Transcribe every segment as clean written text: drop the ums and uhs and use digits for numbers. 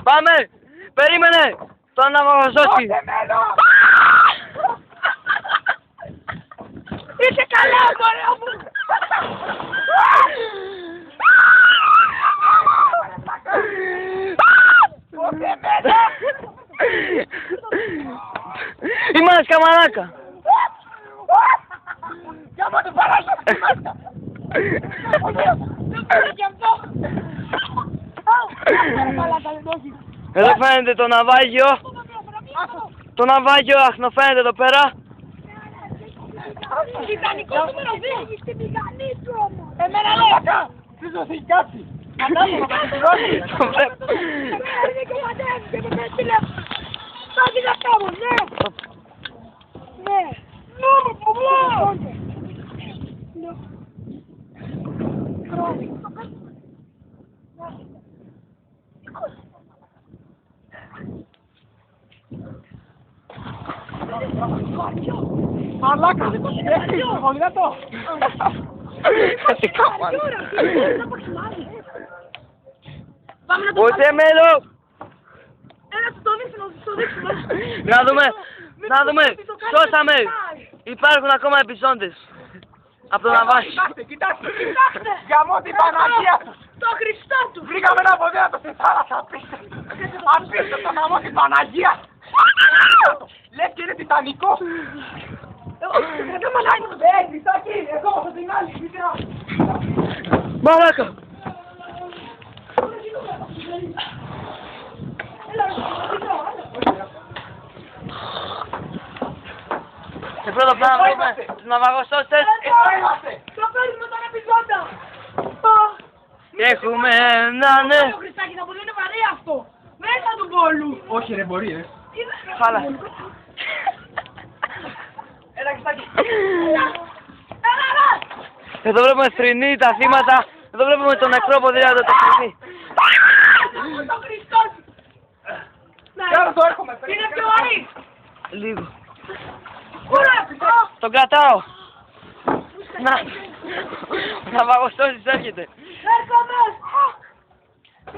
Πάμε! Περίμενε! Το αναβαγωσώσει! Είσαι καλά, μωρέ μου! Η μάσκα, μαλάκα! Κάμα το παράσω στη μάσκα! Δεν πήρε κι αυτό! Εδώ φαίνεται το ναυάγιο. Το ναυάγιο αχνοφαίνεται εδώ πέρα. Τιτανικό νούμερο 2! Στην μηχανή του όμως! Εμένα λέει! Τι ζωθεί κάτι! Κατάλαβα, θα το ρώσει! Είναι και ο πατέρας και με τηλέφωνο! Θα δει να κάνω, ναι! Ναι! Ναι, μου Μαλάκα, δεν το σκέφτηκες, εγώ δυνατό! Τι κάμανε! Πάμε να το Ούτε μέλο! Έλα, το δείξουμε! Να δούμε! Σώσαμε! Υπάρχουν ακόμα επιζώντες. Από το ναυάγιο. Κοιτάξτε! Γαμώ την Παναγία του! Το Χριστό του! Βρήκαμε ένα ποδήλατο στη θάλασσα, απίστευτο γαμώ την Παναγία! Λες και είναι τιτανικό! Χριστάκη, εγώ από την άλλη, μικρά! Μαλάκα! Σε πρώτο πλάνο δούμε τους ναυαγοσώστες. Το παίρνουμε τον επιζώντα! Έχουμε έναν... Χριστάκη, θα μπορεί να είναι βαρύ αυτό! Μέσα του πόλου! Όχι ρε, μπορεί ρε. Χάλα. Έλα, Χριστάκη! Έλα, ρε! Εδώ βλέπουμε θρηνή, τα θύματα. Εδώ βλέπουμε τον νεκρό ποδήλατο, το θρηνή. Το Χριστό! Τώρα το έρχομαι. Είναι πιο βαρύ! Λίγο. Ουρά! Τον κρατάω. Να. Ο ναυαγοσώστης έρχεται. Έρχομαι!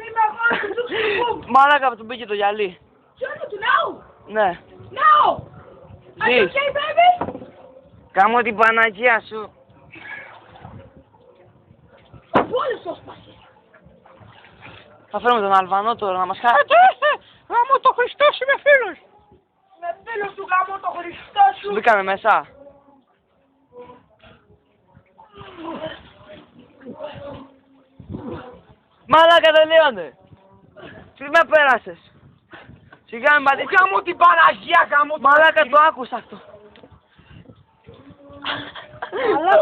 Είμαι εγώ του Τσουξουμπούμ! Μαλάκα που του μπήκε το γυαλί. Ποιο είναι του ναού! Ναι. Now! Are you Ζεις. okay, baby? Κάμω την Παναγία σου. Ο πόλος το σπάσε! Θα φέρουμε τον Αλβανό τώρα να μας χάσει. Γάμο το Χριστό σου είμαι φίλος! Με φίλος του γάμο το Χριστό σου! Μπήκαμε μέσα. Μαλάκα τελείωνε. Σιγά πέρασες. Σιγά με πατήσεις. Γαμώ την Παναγία, γαμώ την Μαλάκα το άκουσα αυτό.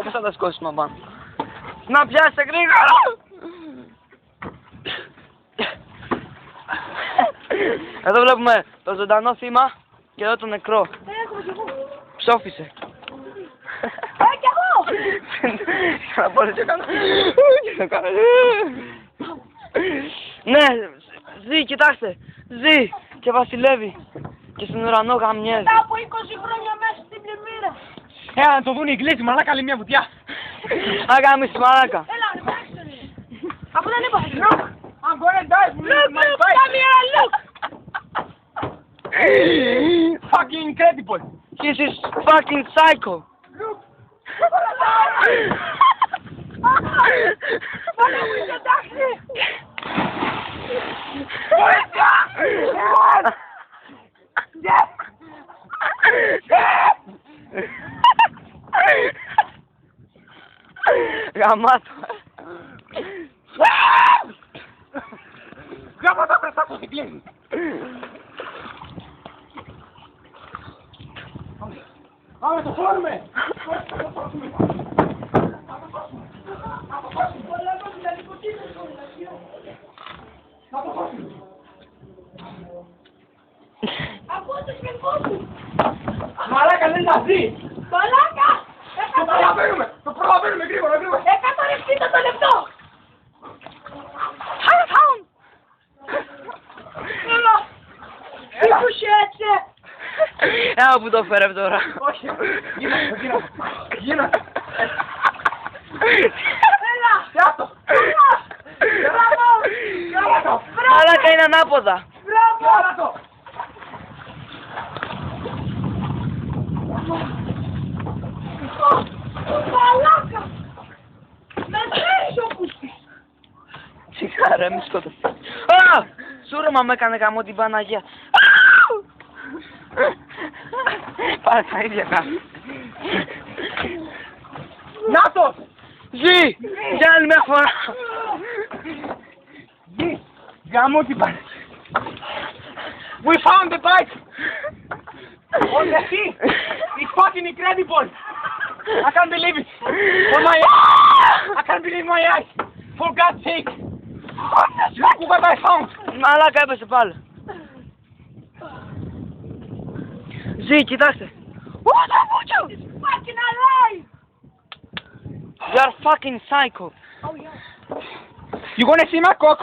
Πώς θα τα σκόσουμε πάνω. Να πιάσετε γρήγορα. Εδώ βλέπουμε το ζωντανό θύμα και εδώ το νεκρό. Έχουμε κι εγώ! Ψόφισε. Κι εγώ! Να μπορείς να κάνω. Ναι, ζει, κοιτάξτε. Ζει και βασιλεύει. Και στον ουρανό γαμιέται. Μετά από 20 χρόνια μέσα στην πλημμύρα! να το δουν οι Εγγλέζοι, μαλάκα λέει μια βουτιά. Αγάμιση μαλάκα. Έλα, ρε, πράξτε ρε! Αφού δεν είπα, look! I'm gonna die, Look, look, come here, look! Fucking incredible. This is fucking psycho. Πάμε μου είσαι τάξη! Βοήθεια! Γαμάτο. Γάμω τα πρεστάκω στην κλίνη. Πάμε, το φόρουμε! Να το χώσουμε! Από το σκεφτό σου! Μαλάκα δεν θα ζει! Μαλάκα! Το προλαβαίνουμε γρήγορα, γρήγορα! 160 το λεπτό! Χάουν! Έλα! Τι σου έτσι! Έλα που το φέρε τώρα. Όχι! Γίνα! Έλα! Πιάτο! Μπράβο! Μαλάκα είναι ανάποδα. Άρα το. Μαλάκα! Με τρέχει ο Κούστης! Σιγά ρε, μη σκότω. Α! Σούρεμα με έκανε γαμό την Παναγία. Πάλι τα ίδια κάνει. Νάτος! Ζει! Για άλλη μια φορά. Γη! Γαμώ την πάνε. We found the bike! On the sea! It's fucking incredible! I can't believe it! For my eyes! I can't believe my eyes! For God's sake! Look what I found! Μαλάκα έπεσε πάλι. Ζει, κοιτάξτε. It's fucking alive! You are fucking psycho. Oh yeah. You wanna see my cock?